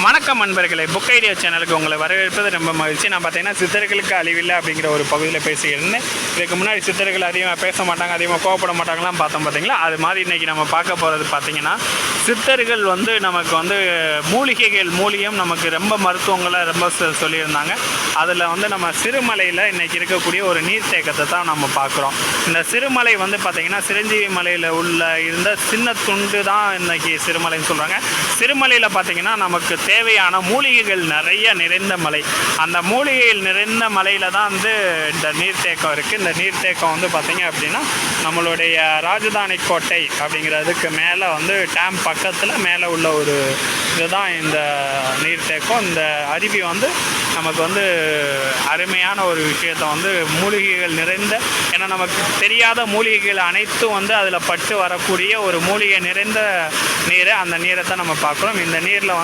வணக்கம் நண்பர்களே, book idea சேனலுக்கு உங்களை வரவேற்பது ரொம்ப மகிழ்ச்சி. நான் பார்த்தீங்கன்னா சித்தர்களுக்கு அழிவில்லை அப்படிங்கிற ஒரு பகுதியில் பேசியிருந்தேன். இதுக்கு முன்னாடி சித்தர்கள் அதிகமாக பேச மாட்டாங்க, அதிகமாக கோவப்பட மாட்டாங்களாம் பார்த்தோம் பார்த்தீங்களா. அது மாதிரி இன்றைக்கி நம்ம பார்க்க போகிறது பார்த்தீங்கன்னா, சித்தர்கள் நமக்கு மூலிகைகள் மூலியம் நமக்கு ரொம்ப மருத்துவங்களை ரொம்ப சொல்லியிருந்தாங்க. அதில் நம்ம சிறுமலையில் இன்றைக்கி இருக்கக்கூடிய ஒரு நீர்த்தேக்கத்தை தான் நம்ம பார்க்குறோம். இந்த சிறுமலை பார்த்திங்கன்னா சிரஞ்சீவி மலையில் இருந்த சின்ன துண்டு தான் இன்றைக்கி சிறுமலைன்னு சொல்கிறாங்க. சிறுமலையில் பார்த்திங்கன்னா நமக்கு தேவையான மூலிகைகள் நிறைய நிறைந்த மலை. அந்த மூலிகைகள் நிறைந்த மலையில் தான் இந்த நீர்த்தேக்கம் இருக்குது. இந்த நீர்த்தேக்கம் பார்த்திங்க அப்படின்னா நம்மளுடைய ராஜதானி கோட்டை அப்படிங்கிறதுக்கு மேலே டேம் பக்கத்தில் மேலே உள்ள ஒரு இதுதான் இந்த நீர்த்தேக்கம். இந்த அருவி நமக்கு அருமையான ஒரு விஷயத்தை மூலிகைகள் நிறைந்த, ஏன்னா நமக்கு தெரியாத மூலிகைகள் அனைத்தும் அதில் பட்டு வரக்கூடிய ஒரு மூலிகை நிறைந்த நீரை, அந்த நீரை தான் நம்ம பார்க்குறோம். இந்த நீரில்